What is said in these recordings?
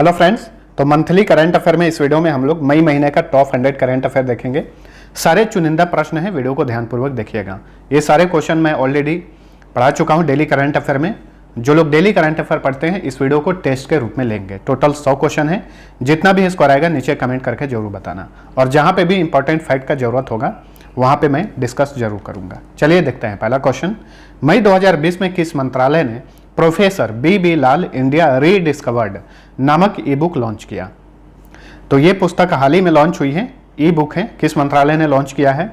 Hello friends, तो monthly current affair में इस वीडियो में हम लोग मई महीने का टॉप 100 करंट अफेयर देखेंगे। सारे चुनिंदा प्रश्न हैं, वीडियो को ध्यानपूर्वक देखिएगा। ये सारे क्वेश्चन मैं ऑलरेडी पढ़ा चुका हूँ डेली करंट अफेयर में। जो लोग डेली करंट अफेयर पढ़ते हैं इस वीडियो को टेस्ट के रूप में लेंगे। टोटल 100 क्वेश्चन है। जितना भी स्कोर आएगा नीचे कमेंट करके जरूर बताना, और जहाँ पे भी इंपॉर्टेंट फैक्ट का जरूरत होगा वहाँ पे मैं डिस्कस जरूर करूँगा। चलिए देखते हैं पहला क्वेश्चन। मई 2020 में किस मंत्रालय ने प्रोफेसर बी लाल इंडिया रीडिस्कवर्ड नामक ई बुक लॉन्च किया? तो ये पुस्तक हाल ही में लॉन्च हुई है, ई बुक है। किस मंत्रालय ने लॉन्च किया है?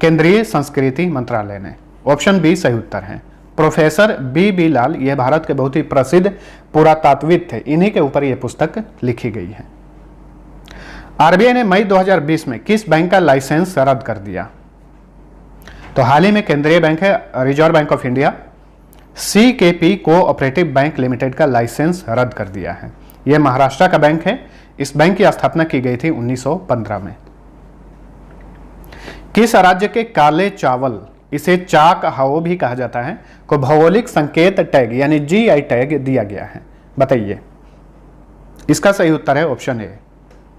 केंद्रीय संस्कृति मंत्रालय ने। ऑप्शन बी सही उत्तर है। प्रोफेसर बी लाल ये भारत के बहुत ही प्रसिद्ध पुरातात्विद थे, इन्हीं के ऊपर यह पुस्तक लिखी गई है। आरबीआई ने मई 2020 में किस बैंक का लाइसेंस रद्द कर दिया? तो हाल ही में केंद्रीय बैंक है reserve bank of India, CKP cooperative bank limited का लाइसेंस रद्द कर दिया है। यह महाराष्ट्र का बैंक है। इस बैंक की स्थापना की गई थी 1915 में। किस राज्य के काले चावल, इसे चाक हाओ भी कहा जाता है, को भौगोलिक संकेत टैग यानी जीआई टैग दिया गया है? बताइए। इसका सही उत्तर है ऑप्शन ए।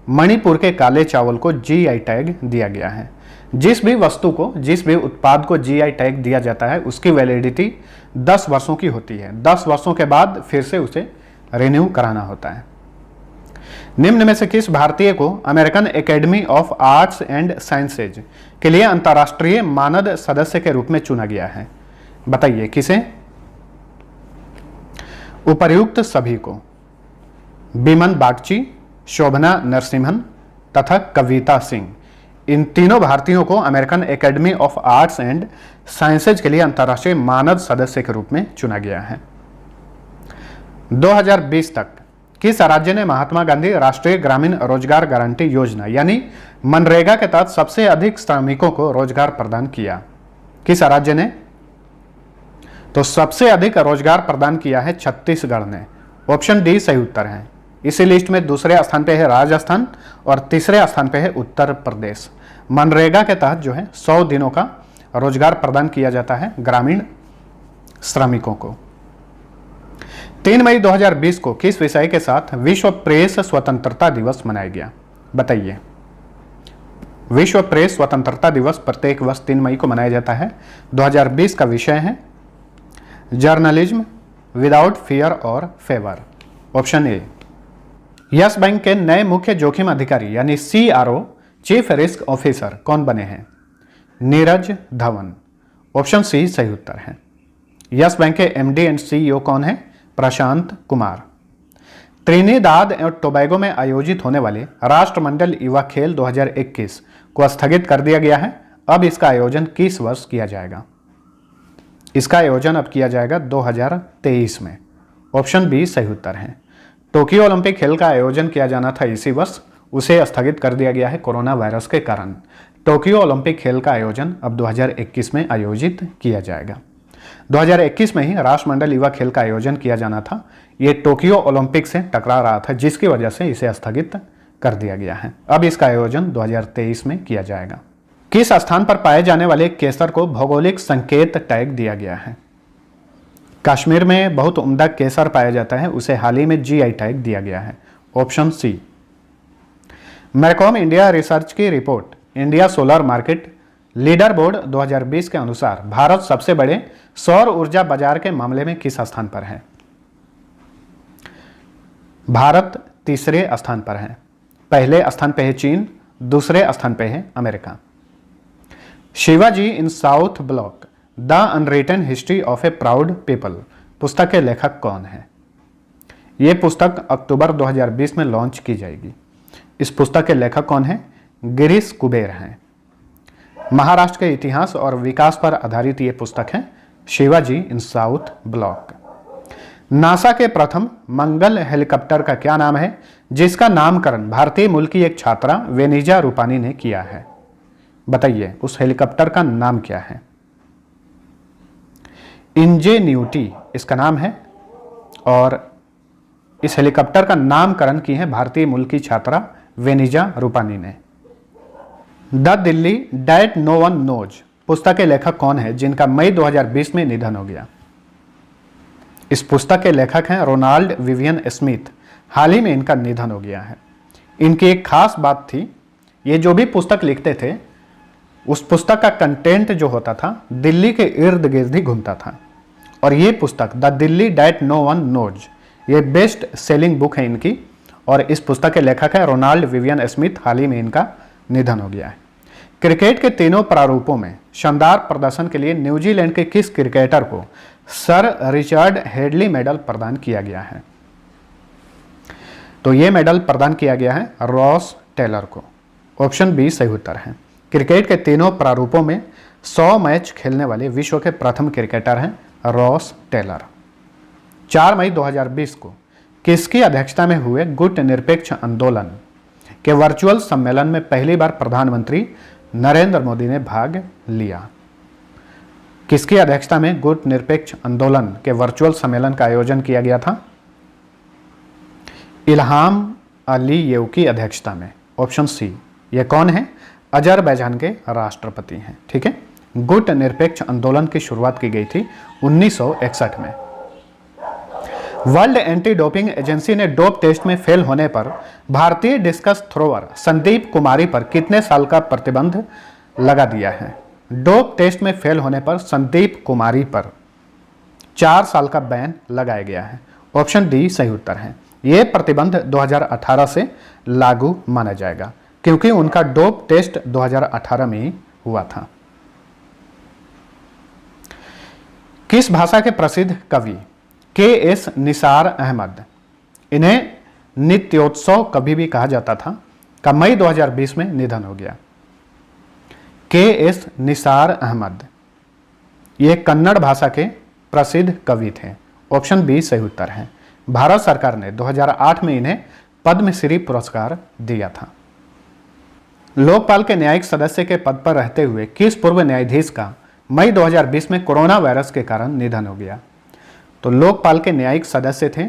मणिपुर के काले चावल को जीआई टैग दिया गया है। जिस भी वस्तु को, जिस भी उत्पाद को जीआई टैग दिया जाता है उसकी वैलिडिटी 10 वर्षों की होती है। 10 वर्षों के बाद फिर से उसे रिन्यू कराना होता है। निम्न में से किस भारतीय को American academy of arts and sciences के लिए अंतर्राष्ट्रीय मानद सदस्य के रूप में चुना गया है? बताइए किसे? उपर्युक्त सभी को। बिमन बागची, शोभना नरसिम्हन तथा कविता सिंह, इन तीनों भारतीयों को American academy of arts and sciences के लिए अंतर्राष्ट्रीय मानद सदस्य के रूप में चुना गया है। 2020 तक किस राज्य ने महात्मा गांधी राष्ट्रीय ग्रामीण रोजगार गारंटी योजना यानी मनरेगा के तहत सबसे अधिक श्रमिकों को रोजगार प्रदान किया? किस राज्य ने? तो सबसे अधिक रोजगार प्रदान किया है छत्तीसगढ़ ने। ऑप्शन डी सही उत्तर है। इसी लिस्ट में दूसरे स्थान पे है राजस्थान और तीसरे स्थान पे है उत्तर प्रदेश। मनरेगा के तहत जो है 100 दिनों का रोजगार प्रदान किया जाता है ग्रामीण श्रमिकों को। 3 मई 2020 को किस विषय के साथ विश्व प्रेस स्वतंत्रता दिवस मनाया गया? बताइए। विश्व प्रेस स्वतंत्रता दिवस प्रत्येक वर्ष 3 मई को मनाया जाता है। 2020 का विषय है जर्नलिज्म विदाउट फियर और favour. Option A. Yes bank के नए मुख्य जोखिम अधिकारी यानी CRO चीफ रिस्क ऑफिसर कौन बने हैं? नीरज धवन। ऑप्शन सी सही उत्तर है। यस बैंक के MD एंड CEO कौन है? प्रशांत कुमार। त्रिनिदाद और टोबैगो में आयोजित होने वाले राष्ट्रमंडल युवा खेल 2021 को स्थगित कर दिया गया है। अब इसका आयोजन किस वर्ष किया जाएगा? इसका आयोजन अब किया जाएगा 2023 में। ऑप्शन बी सही उत्तर है। टोक्यो ओलंपिक खेल का आयोजन किया जाना था इसी वर्ष, उसे स्थगित कर दिया गया है कोरोना वायरस के कारण। टोक्यो ओलंपिक खेल का आयोजन अब 2021 में आयोजित किया जाएगा। 2021 में ही राष्ट्रमंडल युवा खेल का आयोजन किया जाना था। ये टोक्यो ओलंपिक से टकरा रहा था जिसकी वजह से इसे स्थगित कर दिया गया है। अब इसका आयोजन 2023 में किया जाएगा। किस स्थान पर पाए जाने वाले केसर को भौगोलिक संकेत टैग दिया गया है? कश्मीर में बहुत उम्दा केसर पाया जाता है, उसे हाल ही में जीआई टैग दिया गया है। Option C. Mercom India research की report India solar market leader board 2020 के अनुसार भारत सबसे बड़े सौर ऊर्जा बाजार के मामले में किस स्थान पर है? भारत तीसरे स्थान पर है। पहले स्थान पर है चीन, दूसरे स्थान पर है America. Shivaji in south block the unwritten history of A proud people पुस्तक के लेखक कौन है? यह पुस्तक अक्टूबर 2020 में लॉन्च की जाएगी। इस पुस्तक के लेखक कौन है? गिरीश कुबेर हैं। महाराष्ट्र के इतिहास और विकास पर आधारित यह पुस्तक है शिवाजी इन साउथ ब्लॉक। नासा के प्रथम मंगल हेलीकॉप्टर का क्या नाम है जिसका नामकरण भारतीय मूल की एक छात्रा वेनिजा रूपानी ने किया है? बताइए उस हेलीकॉप्टर का नाम क्या है? इंजेन्यूटी इसका नाम है, और इस हेलीकॉप्टर का नामकरण की है भारतीय मूल की छात्रा वेनिजा रूपानी ने। The Delhi that no one knows पुस्तक के लेखक कौन है जिनका मई 2020 में निधन हो गया? इस पुस्तक के लेखक हैं रोनाल्ड विवियन स्मिथ, हाल ही में इनका निधन हो गया है। इनकी एक खास बात थी, ये जो भी पुस्तक लिखते थे उस पुस्तक का कंटेंट जो होता था दिल्ली के इर्द गिर्द ही घूमता था। और ये पुस्तक the Delhi that no one knows, ये बेस्ट सेलिंग बुक है इनकी, और इस पुस्तक के लेखक है रोनाल्ड विवियन स्मिथ। हाल ही में इनका निधन हो गया है। क्रिकेट के तीनों प्रारूपों में शानदार प्रदर्शन के लिए न्यूजीलैंड के किस क्रिकेटर को सर रिचर्ड हेडली मेडल प्रदान किया गया है? तो ये मेडल प्रदान किया गया है रॉस टेलर को। ऑप्शन बी सही उत्तर है। क्रिकेट के तीनों प्रारूपों में 100 मैच खेलने वाले विश्व के प्रथम क्रिकेटर हैं रॉस टेलर। 4 मई 2020 को किसकी अध्यक्षता में हुए गुट निरपेक्ष आंदोलन के वर्चुअल सम्मेलन में पहली बार प्रधानमंत्री नरेंद्र मोदी ने भाग लिया? किसकी अध्यक्षता में गुट निरपेक्ष आंदोलन के वर्चुअल सम्मेलन का आयोजन किया गया था? इल्हाम अलीयेव की अध्यक्षता में। Option C. ये कौन है? अजरबैजान के राष्ट्रपति हैं। ठीक है। गुट निरपेक्ष आंदोलन की शुरुआत की गई थी 1961 में। वर्ल्ड एंटी डोपिंग एजेंसी ने डोप टेस्ट में फेल होने पर भारतीय डिस्कस थ्रोअर संदीप कुमारी पर कितने साल का प्रतिबंध लगा दिया है? डोप टेस्ट में फेल होने पर संदीप कुमारी पर 4 साल का बैन लगाया गया है। ऑप्शन डी सही उत्तर है। यह प्रतिबंध 2018 से लागू माना जाएगा क्योंकि उनका डोप टेस्ट 2018 में ही हुआ था। किस भाषा के प्रसिद्ध कवि के.एस. निसार अहमद, इन्हें नित्योत्सव कवि भी कहा जाता था, का मई 2020 में निधन हो गया? के.एस. निसार अहमद ये कन्नड़ भाषा के प्रसिद्ध कवि थे। ऑप्शन बी सही उत्तर है। भारत सरकार ने 2008 में इन्हें पद्मश्री पुरस्कार दिया था। लोकपाल के न्यायिक सदस्य के पद पर रहते हुए किस पूर्व न्यायाधीश का मई 2020 में कोरोना वायरस के कारण निधन हो गया? तो लोकपाल के न्यायिक सदस्य थे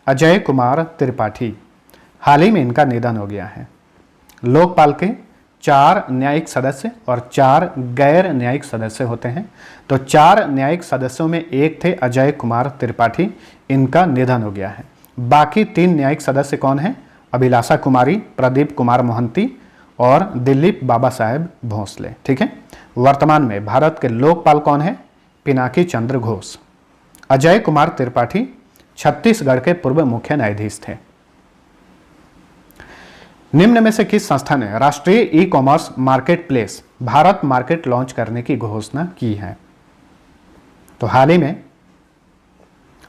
अजय कुमार त्रिपाठी। हाल ही में इनका निधन हो गया है। लोकपाल के 4 न्यायिक सदस्य और 4 गैर न्यायिक सदस्य होते हैं। तो 4 न्यायिक सदस्यों में एक थे अजय कुमार त्रिपाठी, इनका निधन हो गया है। बाकी 3 न्यायिक सदस्य कौन हैं? अभिलाषा कुमारी, प्रदीप कुमार मोहंती और दिलीप बाबा साहेब भोसले। ठीक है। वर्तमान में भारत के लोकपाल कौन है? पिनाकी चंद्र घोष। अजय कुमार त्रिपाठी छत्तीसगढ़ के पूर्व मुख्य न्यायाधीश थे। निम्न में से किस संस्था ने राष्ट्रीय e commerce market place Bharat market launch करने की घोषणा की है? तो हाल ही में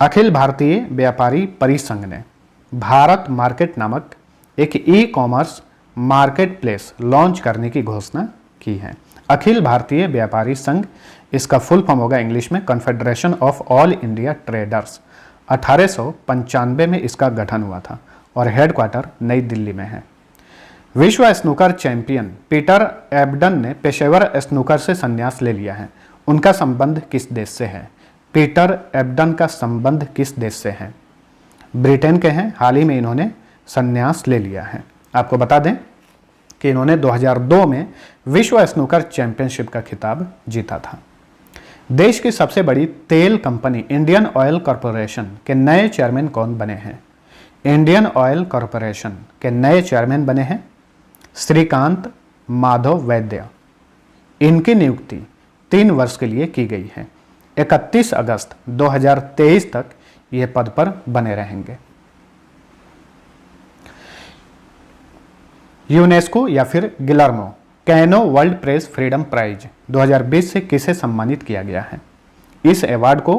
अखिल भारतीय व्यापारी परिसंघ ने भारत मार्केट नामक एक e commerce market place launch करने की घोषणा की है। अखिल भारतीय व्यापारी संघ, इसका फुल फॉर्म होगा इंग्लिश में confederation of all India traders. 1895 में इसका गठन हुआ था और हेडक्वार्टर नई दिल्ली में है। विश्व स्नूकर चैंपियन पीटर एब्डन ने पेशेवर स्नूकर से संन्यास ले लिया है। उनका संबंध किस देश से है? पीटर एब्डन का संबंध किस देश से है? ब्रिटेन के हैं। हाल ही में इन्होंने संन्यास ले लिया है। आपको बता दें कि इन्होंने 2002 में विश्व स्नूकर चैंपियनशिप का खिताब जीता था। देश की सबसे बड़ी तेल कंपनी इंडियन ऑयल कॉरपोरेशन के नए चेयरमैन कौन बने हैं? इंडियन ऑयल कॉरपोरेशन के नए चेयरमैन बने हैं श्रीकांत माधव वैद्य। इनकी नियुक्ति 3 वर्ष के लिए की गई है। 31 अगस्त 2023 तक ये पद पर बने रहेंगे। यूनेस्को या फिर Guillermo Cano World Press Freedom Prize 2020 से किसे सम्मानित किया गया है? इस अवार्ड को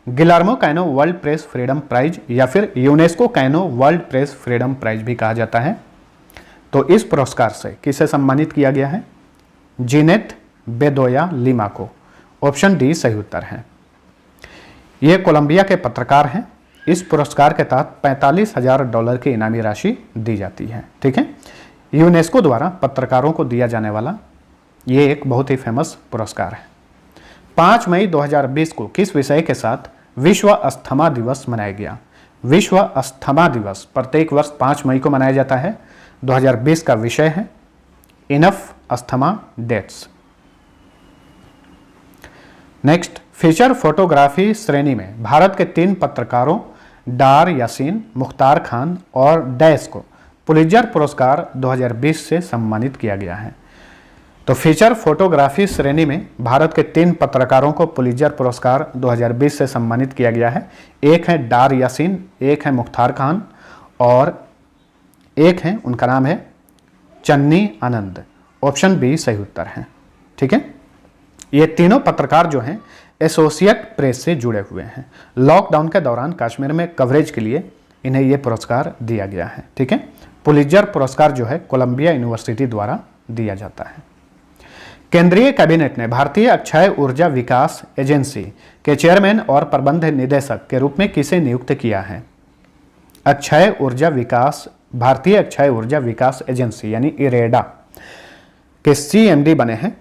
Guillermo Cano World Press Freedom Prize या फिर UNESCO Cano World Press Freedom Prize भी कहा जाता है। तो इस पुरस्कार से किसे सम्मानित किया गया है? जीनेत बेदोया लिमा को। ऑप्शन डी सही उत्तर है। ये कोलंबिया के पत्रकार हैं। इस पुरस्कार के तहत $45,000 की इनामी राशि दी जाती है। ठीक है। यूनेस्को द्वारा पत्रकारों को दिया जाने वाला ये एक बहुत ही फेमस पुरस्कार है। 5 मई 2020 को किस विषय के साथ विश्व अस्थमा दिवस मनाया गया? विश्व अस्थमा दिवस प्रत्येक वर्ष 5 मई को मनाया जाता है। 2020 का विषय है enough asthma deaths. Next, feature photography श्रेणी में भारत के 3 पत्रकारों डार यासीन, मुख्तार खान और डैश को पुलित्जर पुरस्कार 2020 से सम्मानित किया गया है। तो फीचर फोटोग्राफी श्रेणी में भारत के 3 पत्रकारों को पुलित्जर पुरस्कार 2020 से सम्मानित किया गया है। एक है डार यासीन, एक है मुख्तार खान और एक है, उनका नाम है चन्नी आनंद। ऑप्शन बी सही उत्तर है। ठीक है, ये तीनों पत्रकार जो हैं एसोसिएट प्रेस से जुड़े हुए हैं। लॉकडाउन के दौरान कश्मीर में कवरेज के लिए इन्हें ये पुरस्कार दिया गया है। ठीक है, पुलित्जर पुरस्कार जो है कोलंबिया यूनिवर्सिटी द्वारा दिया जाता है। केंद्रीय कैबिनेट ने भारतीय अक्षय ऊर्जा विकास एजेंसी के चेयरमैन और प्रबंध निदेशक के रूप में किसे नियुक्त किया है? भारतीय अक्षय ऊर्जा विकास एजेंसी यानी इरेडा के सीएमडी बने हैं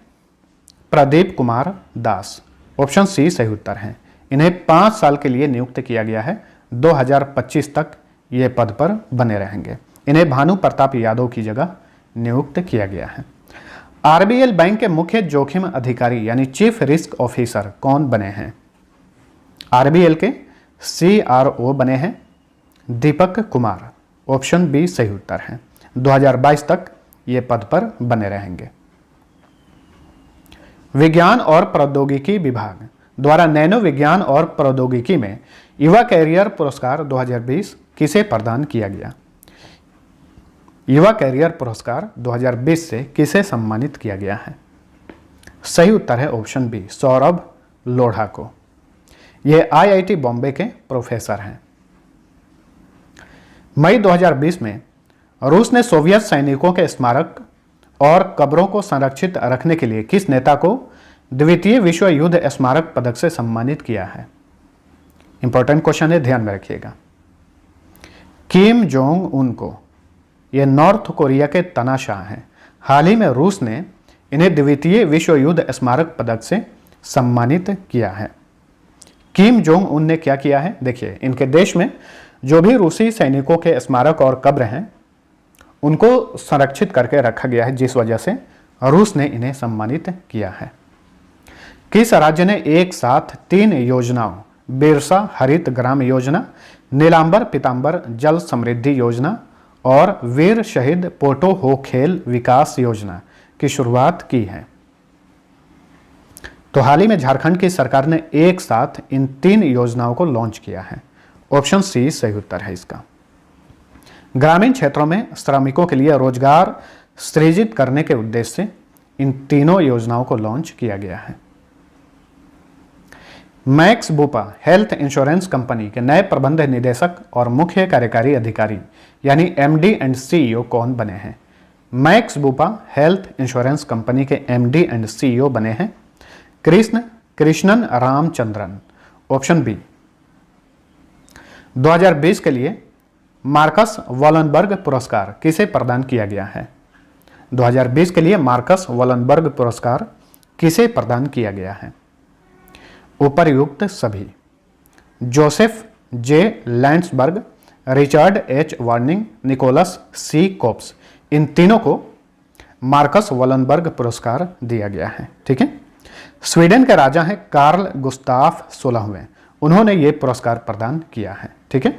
प्रदीप कुमार दास। ऑप्शन सी सही उत्तर है। इन्हें 5 साल के लिए नियुक्त किया गया है। 2025 तक ये पद पर बने रहेंगे। इन्हें भानु प्रताप यादव की जगह नियुक्त किया गया है। आरबीएल बैंक के मुख्य जोखिम अधिकारी यानी चीफ रिस्क ऑफिसर कौन बने हैं? आरबीएल के सीआरओ बने हैं दीपक कुमार। ऑप्शन बी सही उत्तर है। 2022 तक ये पद पर बने रहेंगे। विज्ञान और प्रौद्योगिकी विभाग द्वारा नैनो विज्ञान और प्रौद्योगिकी में युवा कैरियर पुरस्कार 2020 किसे प्रदान किया गया? युवा कैरियर पुरस्कार 2020 से किसे सम्मानित किया गया है? सही उत्तर है ऑप्शन बी सौरभ लोढ़ा को। ये आईआईटी बॉम्बे के प्रोफेसर हैं। मई 2020 में रूस ने सोवियत सैनिकों के स्मारक और कब्रों को संरक्षित रखने के लिए किस नेता को द्वितीय विश्व युद्ध स्मारक पदक से सम्मानित किया है? इंपॉर्टेंट क्वेश्चन है, ध्यान में रखिएगा। किम जोंग उन को, ये नॉर्थ कोरिया के तानाशाह हैं। हाल ही में रूस ने इन्हें द्वितीय विश्व युद्ध स्मारक पदक से सम्मानित किया है। किम जोंग उन ने क्या किया है? देखिए, इनके देश में जो भी रूसी सैनिकों के स्मारक और कब्र हैं उनको संरक्षित करके रखा गया है, जिस वजह से रूस ने इन्हें सम्मानित किया है। किस राज्य ने एक साथ 3 योजनाओं बिरसा हरित ग्राम योजना, नीलांबर पीतांबर जल समृद्धि योजना और वीर शहीद पोटो हो खेल विकास योजना की शुरुआत की है? तो हाल ही में झारखंड की सरकार ने एक साथ इन 3 योजनाओं को लॉन्च किया है। ऑप्शन सी सही उत्तर है इसका। ग्रामीण क्षेत्रों में श्रमिकों के लिए रोजगार सृजित करने के उद्देश्य से इन तीनों योजनाओं को लॉन्च किया गया है। Max Bupa health insurance company के नए प्रबंध निदेशक और मुख्य कार्यकारी अधिकारी यानी एमडी एंड सीईओ कौन बने हैं? Max Bupa health insurance company के एमडी एंड सीईओ बने हैं कृष्णन रामचंद्रन। Option B. 2020 के लिए मार्कस वॉलनबर्ग पुरस्कार किसे प्रदान किया गया है? 2020 के लिए मार्कस वॉलनबर्ग पुरस्कार किसे प्रदान किया गया है? उपर्युक्त सभी जोसेफ जे लैंड्सबर्ग, रिचर्ड एच वार्निंग, निकोलस सी कोप्स, इन तीनों को मार्कस वॉलनबर्ग पुरस्कार दिया गया है। ठीक है, स्वीडन के राजा हैं कार्ल गुस्ताफ 16वें, उन्होंने ये पुरस्कार प्रदान किया है। ठीक है,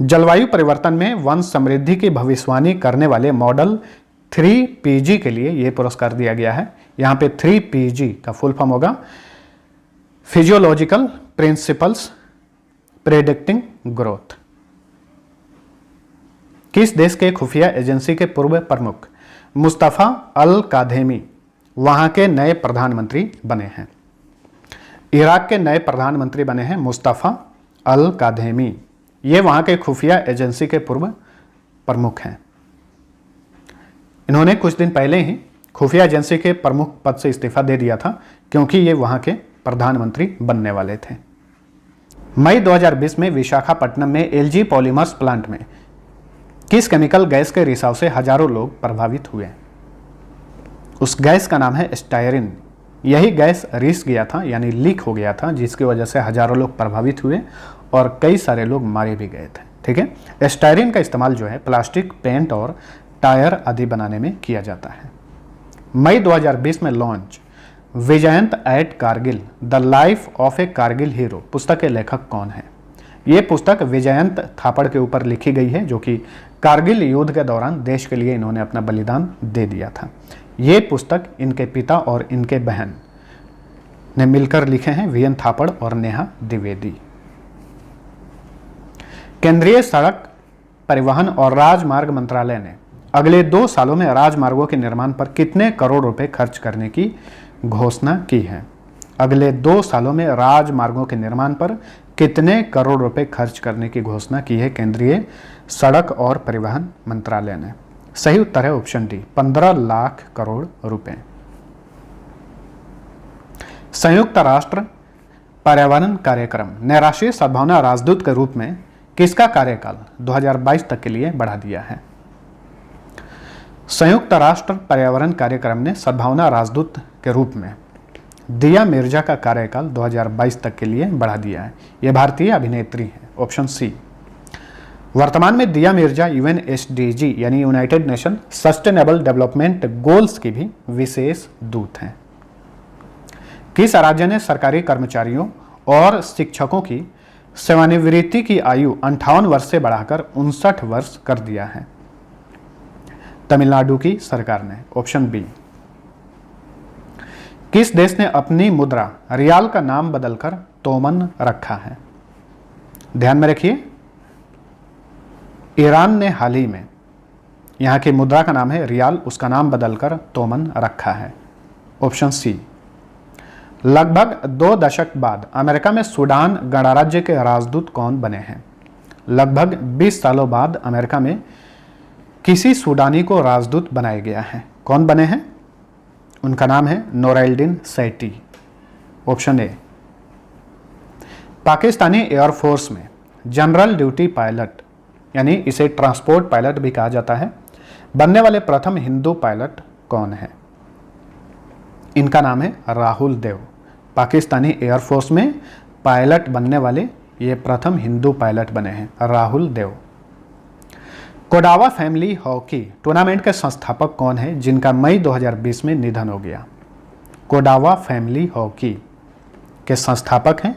जलवायु परिवर्तन में वन समृद्धि की भविष्यवाणी करने वाले मॉडल 3PG के लिए यह पुरस्कार दिया गया है। यहां पे 3PG का फुल फॉर्म होगा फिजियोलॉजिकल प्रिंसिपल्स प्रेडिक्टिंग ग्रोथ। किस देश के खुफिया एजेंसी के पूर्व प्रमुख मुस्तफा अल काधेमी वहां के नए प्रधानमंत्री बने हैं? इराक के नए प्रधानमंत्री बने हैं मुस्तफा अल काधेमी। ये वहां के खुफिया एजेंसी के पूर्व प्रमुख हैं। इन्होंने कुछ दिन पहले ही खुफिया एजेंसी के प्रमुख पद से इस्तीफा दे दिया था क्योंकि ये वहां के प्रधानमंत्री बनने वाले थे। मई 2020 में विशाखापट्टनम में एलजी पॉलीमर्स प्लांट में किस केमिकल गैस के रिसाव से हजारों लोग प्रभावित हुए? उस गैस का नाम है स्टायरिन। यही गैस रिस गया था यानी लीक हो गया था, जिसकी वजह से हजारों लोग प्रभावित हुए और कई सारे लोग मारे भी गए थे। ठीक है, स्टायरिन का इस्तेमाल जो है प्लास्टिक, पेंट और टायर आदि बनाने में किया जाता है। मई 2020 में launch Vijyant at Kargil the life of a Kargil hero पुस्तक के लेखक कौन है? ये पुस्तक विजयंत थापड़ के ऊपर लिखी गई है, जो कि कारगिल युद्ध के दौरान देश के लिए इन्होंने अपना बलिदान दे दिया था। ये पुस्तक इनके पिता और इनके बहन ने मिलकर लिखे हैं, वीएन थापड़ और नेहा द्विवेदी। केंद्रीय सड़क परिवहन और राजमार्ग मंत्रालय ने अगले 2 सालों में राजमार्गों के निर्माण पर कितने करोड़ रुपए खर्च करने की घोषणा की है? अगले 2 सालों में राजमार्गों के निर्माण पर कितने करोड़ रुपए खर्च करने की घोषणा की है केंद्रीय सड़क और परिवहन मंत्रालय ने? सही उत्तर है ऑप्शन डी, 15 लाख करोड़ रुपए। संयुक्त राष्ट्र पर्यावरण कार्यक्रम ने राष्ट्रीय सद्भावना राजदूत के रूप में किसका कार्यकाल 2022 तक के लिए बढ़ा दिया है? संयुक्त राष्ट्र पर्यावरण कार्यक्रम ने सद्भावना राजदूत के रूप में दिया मिर्जा का कार्यकाल 2022 तक के लिए बढ़ा दिया है। यह भारतीय अभिनेत्री है, ऑप्शन सी। वर्तमान में दिया मिर्जा यूएनएसडीजी यानी United nation sustainable development goals की भी विशेष दूत हैं। किस राज्य ने सरकारी कर्मचारियों और शिक्षकों की सेवानिवृत्ति की आयु 58 वर्ष से बढ़ाकर 59 वर्ष कर दिया है? तमिलनाडु की सरकार ने, ऑप्शन बी। किस देश ने अपनी मुद्रा रियाल का नाम बदलकर तोमन रखा है? ध्यान में रखिए, ईरान ने हाल ही में यहां की मुद्रा का नाम है रियाल, उसका नाम बदलकर तोमन रखा है, ऑप्शन सी। लगभग 2 दशक बाद अमेरिका में सूडान गणराज्य के राजदूत कौन बने हैं? लगभग 20 सालों बाद अमेरिका में किसी सूडानी को राजदूत बनाया गया है। कौन बने हैं? उनका नाम है नोरैल्डीन सैटी, ऑप्शन ए। पाकिस्तानी एयरफोर्स में जनरल ड्यूटी पायलट यानी इसे ट्रांसपोर्ट पायलट भी कहा जाता है, बनने वाले प्रथम हिंदू पायलट कौन है? इनका नाम है राहुल देव। पाकिस्तानी एयरफोर्स में पायलट बनने वाले ये प्रथम हिंदू पायलट बने हैं, Rahul Dev. Kodava family hockey tournament के संस्थापक कौन है जिनका मई 2020 में निधन हो गया? कोडावा फैमिली हॉकी के संस्थापक हैं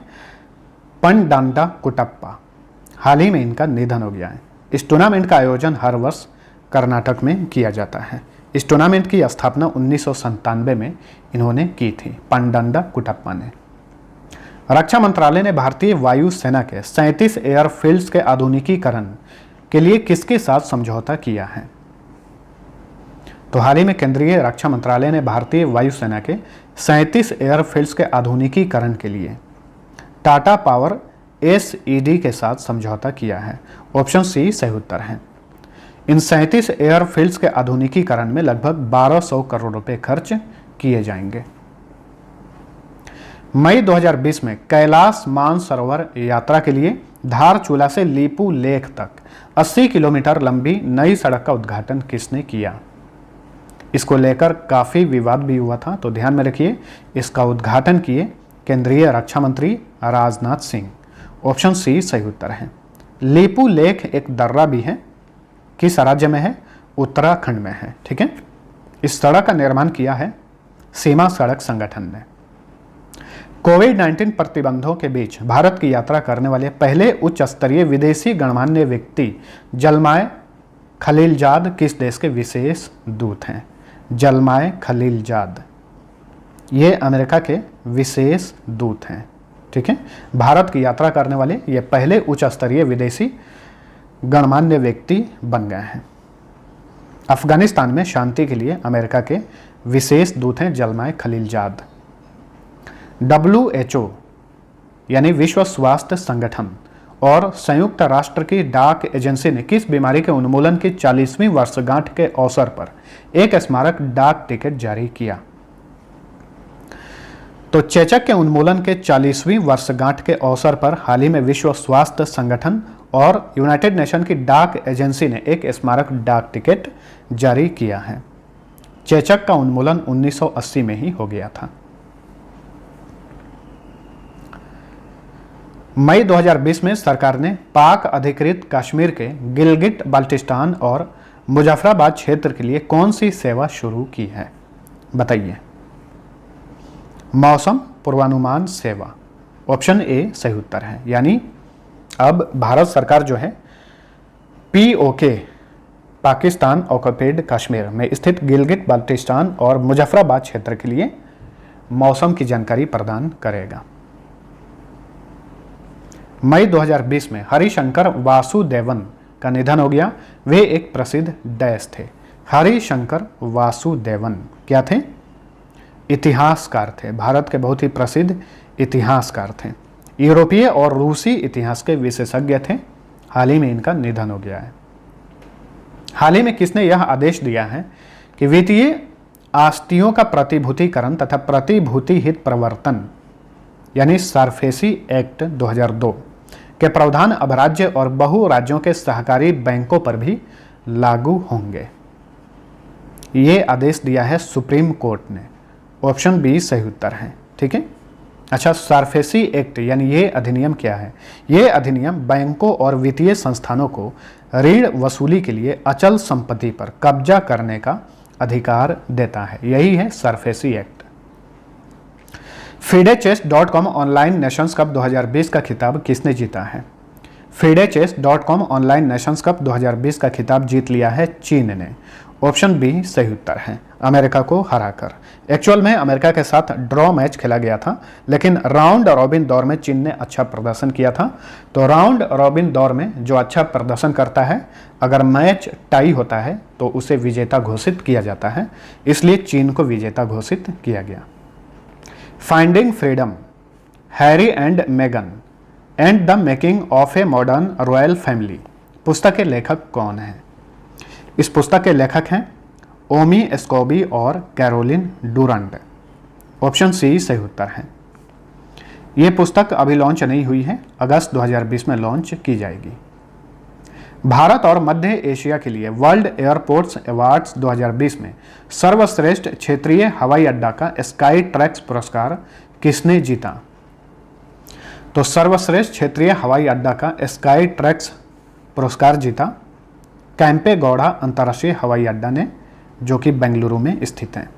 पंडांडा कुटप्पा। हाल ही में इनका निधन हो गया है। इस टूर्नामेंट का आयोजन हर वर्ष कर्नाटक में किया जाता है। इस टूर्नामेंट की स्थापना 1997 में इन्होंने की थी, पंडांडा कुटप्पा ने। रक्षा मंत्रालय ने भारतीय वायु सेना के 37 एयरफील्ड्स के आधुनिकीकरण के लिए किसके साथ समझौता किया है? तो हाल ही में केंद्रीय रक्षा मंत्रालय ने भारतीय वायुसेना के 37 एयरफील्ड्स के आधुनिकीकरण के लिए टाटा पावर SED के साथ समझौता किया है, ऑप्शन सी सही उत्तर है। इन 37 एयरफील्ड्स के आधुनिकीकरण में लगभग 1200 करोड़ रुपए खर्च किए जाएंगे। मई 2020 में कैलाश मानसरोवर यात्रा के लिए धारचूला से लीपू लेक तक 80 किलोमीटर लंबी नई सड़क का उद्घाटन किसने किया? इसको लेकर काफी विवाद भी हुआ था, तो ध्यान में रखिए, इसका उद्घाटन किए केंद्रीय रक्षा मंत्री राजनाथ सिंह, ऑप्शन सी सही उत्तर है। लीपू लेक एक दर्रा भी है, किस राज्य में है? उत्तराखंड में है, ठीक है। इस सड़क का निर्माण किया है सीमा सड़क संगठन ने। कोविड-19 प्रतिबंधों के बीच भारत की यात्रा करने वाले पहले उच्च स्तरीय विदेशी गणमान्य व्यक्ति जलमाय खलीलजाद किस देश के विशेष दूत हैं? जलमाय खलीलजाद ये अमेरिका के विशेष दूत हैं, ठीक है। भारत की यात्रा करने वाले ये पहले उच्च स्तरीय विदेशी गणमान्य व्यक्ति बन गए हैं। अफगानिस्तान में शांति के लिए अमेरिका के विशेष दूत हैं जलमाय खलीलजाद। WHO यानी विश्व स्वास्थ्य संगठन और संयुक्त राष्ट्र की डाक एजेंसी ने किस बीमारी के उन्मूलन की 40वीं वर्षगांठ के अवसर पर एक स्मारक डाक टिकट जारी किया? तो चेचक के उन्मूलन के 40वीं वर्षगांठ के अवसर पर हाल ही में विश्व स्वास्थ्य संगठन और यूनाइटेड नेशन की डाक एजेंसी ने एक स्मारक डाक टिकट जारी किया है। चेचक का उन्मूलन 1980 में ही हो गया था। मई 2020 में सरकार ने पाक अधिकृत कश्मीर के गिलगिट बाल्टिस्तान और मुजफ्फराबाद क्षेत्र के लिए कौन सी सेवा शुरू की है? बताइए। मौसम पूर्वानुमान सेवा, ऑप्शन ए सही उत्तर है। यानी अब भारत सरकार जो है POK पाकिस्तान ऑक्युपाइड कश्मीर में स्थित गिलगित बाल्टिस्तान और मुजफ्फराबाद क्षेत्र के लिए मौसम की जानकारी प्रदान करेगा। मई 2020 में हरिशंकर वासुदेवन का निधन हो गया। वे एक प्रसिद्ध डैश थे। हरिशंकर वासुदेवन क्या थे? इतिहासकार थे। भारत के बहुत ही प्रसिद्ध इतिहासकार थे। यूरोपीय और रूसी इतिहास के विशेषज्ञ थे। हाल ही में इनका निधन हो गया है। हाल ही में किसने यह आदेश दिया है कि वित्तीय आस्तियों का प्रतिभूतिकरण तथा प्रतिभूति हित प्रवर्तन यानी सरफेसी एक्ट 2002 के प्रावधान अब राज्य और बहु राज्यों के सहकारी बैंकों पर भी लागू होंगे। ये आदेश दिया है सुप्रीम कोर्ट ने। ऑप्शन बी सही उत्तर है। ठीक है। अच्छा, सरफेसी एक्ट यानी ये अधिनियम क्या है? ये अधिनियम बैंकों और वित्तीय संस्थानों को ऋण वसूली के लिए अचल संपत्ति पर कब्जा करने का अधिकार देता है। यही है SARFAESI act. FIDE-Chess.com online Nations cup 2020 का खिताब किसने जीता है? FIDE-Chess.com ऑनलाइन नेशंस कप 2020 का खिताब जीत लिया है चीन ने। ऑप्शन बी सही उत्तर है, अमेरिका को हराकर। एक्चुअल में अमेरिका के साथ ड्रॉ मैच खेला गया था, लेकिन राउंड रॉबिन दौर में चीन ने अच्छा प्रदर्शन किया था। तो राउंड रॉबिन दौर में जो अच्छा प्रदर्शन करता है, अगर मैच टाई होता है तो उसे विजेता घोषित किया जाता है, इसलिए चीन को विजेता घोषित किया गया। Finding freedom, Harry and Megan and the making of a modern royal family पुस्तक के लेखक कौन हैं? इस पुस्तक के लेखक हैं ओमी स्कॉबी और कैरोलिन डुरंट। ऑप्शन सी सही उत्तर है। ये पुस्तक अभी लॉन्च नहीं हुई है, अगस्त 2020 में लॉन्च की जाएगी। भारत और मध्य एशिया के लिए वर्ल्ड एयरपोर्ट्स अवार्ड्स 2020 में सर्वश्रेष्ठ क्षेत्रीय हवाई अड्डा का स्काई ट्रैक्स पुरस्कार किसने जीता? तो सर्वश्रेष्ठ क्षेत्रीय हवाई अड्डा का स्काई ट्रैक्स पुरस्कार जीता कैंपेगौड़ा अंतर्राष्ट्रीय हवाई अड्डा ने, जो कि बेंगलुरु में स्थित है।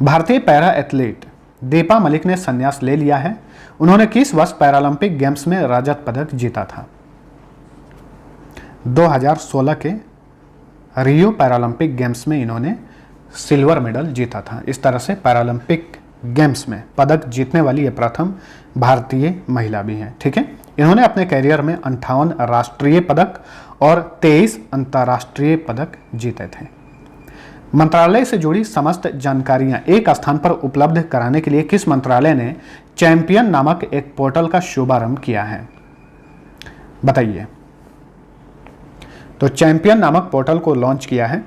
भारतीय पैरा एथलीट दीपा मलिक ने संन्यास ले लिया है। उन्होंने किस वर्ष पैरालंपिक गेम्स में रजत पदक जीता था? 2016 के रियो पैरालंपिक गेम्स में इन्होंने सिल्वर मेडल जीता था। इस तरह से पैरालंपिक गेम्स में पदक जीतने वाली ये प्रथम भारतीय महिला भी हैं। ठीक है। इन्होंने अपने कैरियर में 58 राष्ट्रीय पदक और 23 अंतर्राष्ट्रीय पदक जीते थे। मंत्रालय से जुड़ी समस्त जानकारियां एक स्थान पर उपलब्ध कराने के लिए किस मंत्रालय ने चैंपियन नामक एक पोर्टल का शुभारंभ किया है? बताइए। तो चैंपियन नामक पोर्टल को लॉन्च किया है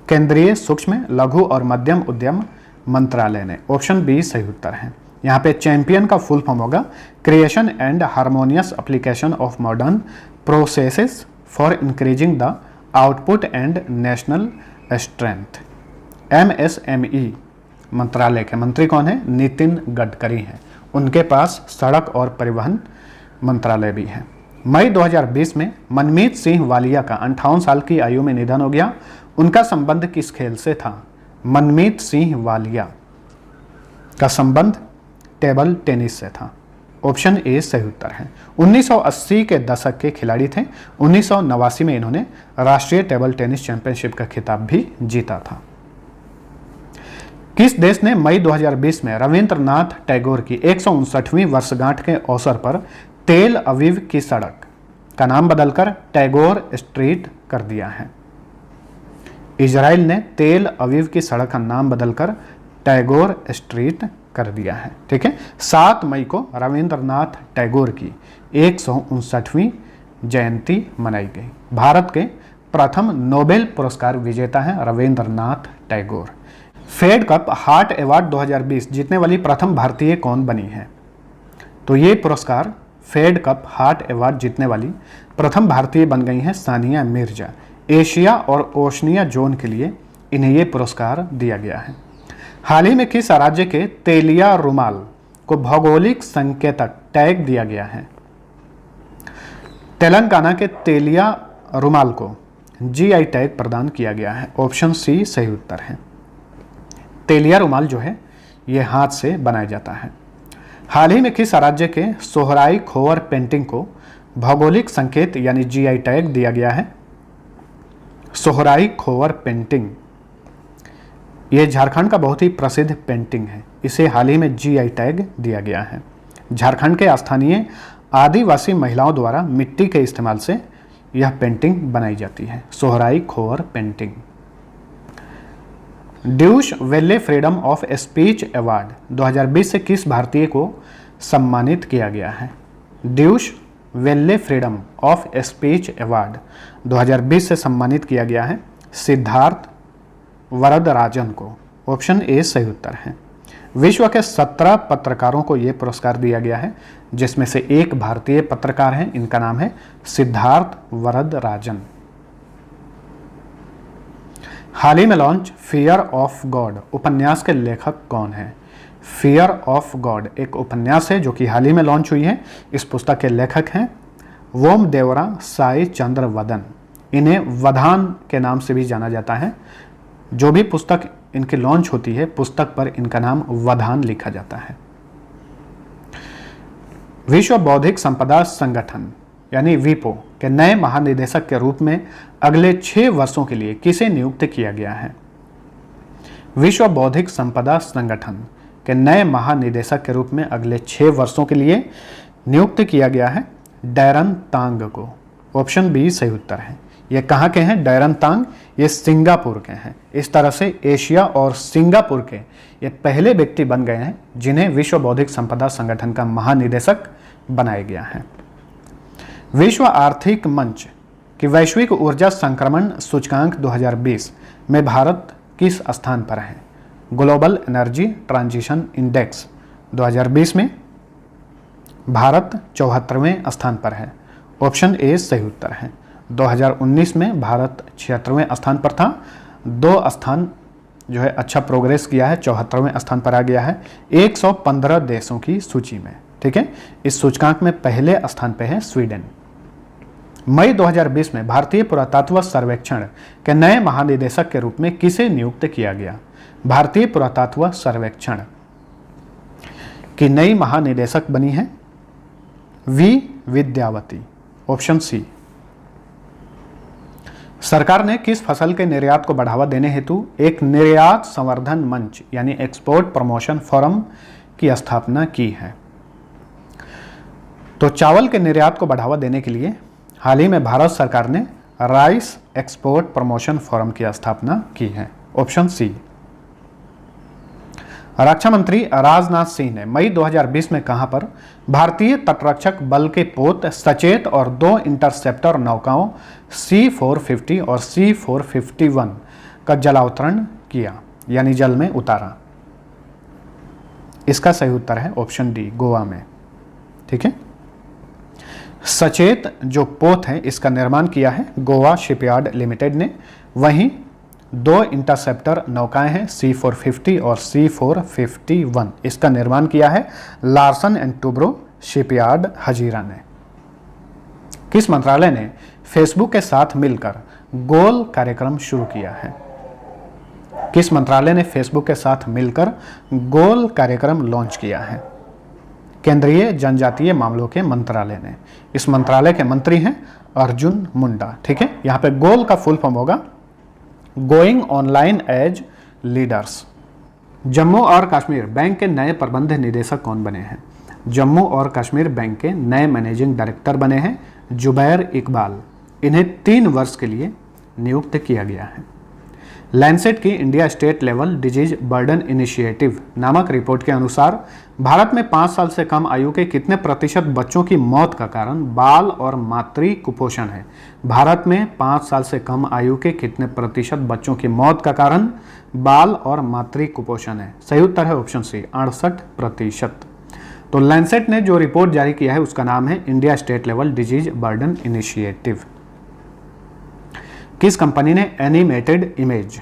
केंद्रीय सूक्ष्म लघु और मध्यम उद्यम मंत्रालय ने। ऑप्शन बी सही उत्तर है। यहाँ पे चैंपियन का फुल फॉर्म होगा creation and harmonious application of modern processes for increasing the output and national strength. MSME मंत्रालय के मंत्री कौन है? नितिन गडकरी हैं। उनके पास सड़क और परिवहन मंत्रालय भी है। मई 2020 में मनमीत सिंह वालिया का 58 साल की आयु में निधन हो गया। उनका संबंध किस खेल से था? मनमीत सिंह वालिया का संबंध टेबल टेनिस से था। ऑप्शन ए सही उत्तर है। 1980 के दशक के खिलाड़ी थे। 1989 में इन्होंने राष्ट्रीय टेबल टेनिस चैंपियनशिप का खिताब भी जीता था। किस देश ने मई 2020 में रविंद्रनाथ टैगोर की 159वीं वर्षगांठ के अवसर पर तेल अवीव की सड़क का नाम बदलकर टैगोर स्ट्रीट कर दिया है? इजराइल ने तेल अवीव की सड़क का नाम बदलकर टैगोर स्ट्रीट कर दिया है। ठीक है। 7 मई को रविंद्रनाथ टैगोर की 159वीं जयंती मनाई गई। भारत के प्रथम नोबेल पुरस्कार विजेता है Rabindranath Tagore. Fed Cup heart award 2020 जीतने वाली प्रथम भारतीय कौन बनी है? तो ये पुरस्कार फेड कप हार्ट अवार्ड जीतने वाली प्रथम भारतीय बन गई हैं सानिया मिर्जा। एशिया और ओशनिया जोन के लिए इन्हें ये पुरस्कार दिया गया है। हाल ही में किस राज्य के तेलिया रुमाल को भौगोलिक संकेतक टैग दिया गया है? तेलंगाना के तेलिया रुमाल को GI टैग प्रदान किया गया है। ऑप्शन सी सही उत्तर है। तेलिया रुमाल जो है ये हाथ से बनाया जाता है। हाल ही में किस राज्य के सोहराई खोवर पेंटिंग को भौगोलिक संकेत यानी जीआई टैग दिया गया है? सोहराई खोवर पेंटिंग ये झारखंड का बहुत ही प्रसिद्ध पेंटिंग है, इसे हाल ही में जीआई टैग दिया गया है। झारखंड के स्थानीय आदिवासी महिलाओं द्वारा मिट्टी के इस्तेमाल से यह पेंटिंग बनाई जाती है, Sohrai Khovar painting. Deutsche Welle freedom of speech award 2020 से किस भारतीय को सम्मानित किया गया है? Deutsche Welle freedom of speech award 2020 से सम्मानित किया गया है सिद्धार्थ वरदराजन को। ऑप्शन ए सही उत्तर है। विश्व के 17 पत्रकारों को यह पुरस्कार दिया गया है, जिसमें से एक भारतीय पत्रकार हैं, इनका नाम है सिद्धार्थ वरदराजन। हाल ही में लॉन्च फियर ऑफ गॉड उपन्यास के लेखक कौन है? फियर ऑफ गॉड एक उपन्यास है जो कि हाल ही में लॉन्च हुई है। इस पुस्तक के लेखक हैं वोमदेवरा साई चंद्र वदन। इन्हें वधान के नाम से भी जाना जाता है। जो भी पुस्तक इनकी लॉन्च होती है, पुस्तक पर इनका नाम वधान लिखा जाता है। विश्व बौद्धिक संपदा संगठन यानी वीपो के नए महानिदेशक के रूप में अगले 6 वर्षों के लिए किसे नियुक्त किया गया है? विश्व बौद्धिक संपदा संगठन के नए महानिदेशक के रूप में अगले 6 वर्षों के लिए नियुक्त किया गया है डैरन तांग को। ऑप्शन बी सही उत्तर है। ये कहाँ के हैं डैरन तांग? ये सिंगापुर के हैं। इस तरह से एशिया और सिंगापुर के ये पहले व्यक्ति बन गए हैं जिन्हें विश्व बौद्धिक संपदा संगठन का महानिदेशक बनाया गया है। विश्व आर्थिक मंच की वैश्विक ऊर्जा संक्रमण सूचकांक 2020 में भारत किस स्थान पर है? ग्लोबल एनर्जी ट्रांजिशन इंडेक्स 2020 में भारत 74वें स्थान पर है। ऑप्शन ए सही उत्तर है। 2019 में भारत 76वें स्थान पर था। 2 स्थान जो है अच्छा प्रोग्रेस किया है, 74वें स्थान पर आ गया है 115 देशों की सूची में। ठीक है, इस सूचकांक में पहले स्थान पर है स्वीडन। मई 2020 में भारतीय पुरातत्व सर्वेक्षण के नए महानिदेशक के रूप में किसे नियुक्त किया गया? भारतीय पुरातत्व सर्वेक्षण की नई महानिदेशक बनी है वी विद्यावती। Option C. सरकार ने किस फसल के निर्यात को बढ़ावा देने हेतु एक निर्यात संवर्धन मंच यानी एक्सपोर्ट प्रमोशन फोरम की स्थापना की है? तो चावल के निर्यात को बढ़ावा देने के लिए हाल ही में भारत सरकार ने राइस एक्सपोर्ट प्रमोशन फोरम की स्थापना की है। ऑप्शन सी। रक्षा मंत्री राजनाथ सिंह ने मई 2020 में कहां पर भारतीय तटरक्षक बल के पोत सचेत और 2 इंटरसेप्टर नौकाओं C-450 और C-451 का जलावतरण किया यानी जल में उतारा? इसका सही उत्तर है ऑप्शन डी, गोवा में। ठीक है, सचेत जो पोत है इसका निर्माण किया है गोवा शिपयार्ड लिमिटेड ने। वहीं 2 इंटरसेप्टर नौकाएं हैं C-450 और C-451, इसका निर्माण किया है Larsen and Toubro shipyard Hazira ने। किस मंत्रालय ने फेसबुक के साथ मिलकर गोल कार्यक्रम शुरू किया है? किस मंत्रालय ने फेसबुक के साथ मिलकर गोल कार्यक्रम लॉन्च किया है? केंद्रीय जनजातीय मामलों के मंत्रालय ने। इस मंत्रालय के मंत्री हैं अर्जुन मुंडा। ठीक है, यहां पे गोल का फुल फॉर्म होगा going online as leaders. Jammu और कश्मीर बैंक के नए प्रबंध निदेशक कौन बने हैं? जम्मू और कश्मीर बैंक के नए मैनेजिंग डायरेक्टर बने हैं जुबैर इकबाल। इन्हें 3 वर्ष के लिए नियुक्त किया गया है। लैंसेट की India state level disease burden initiative नामक रिपोर्ट के अनुसार भारत में 5 साल से कम आयु के कितने प्रतिशत बच्चों की मौत का कारण बाल और मातृ कुपोषण है? भारत में 5 साल से कम आयु के कितने प्रतिशत बच्चों की मौत का कारण बाल और मातृ कुपोषण है? सही उत्तर है ऑप्शन सी, 68%। तो लैंसेट ने जो रिपोर्ट जारी किया है उसका नाम है India state level disease burden initiative. किस कंपनी ने एनिमेटेड इमेज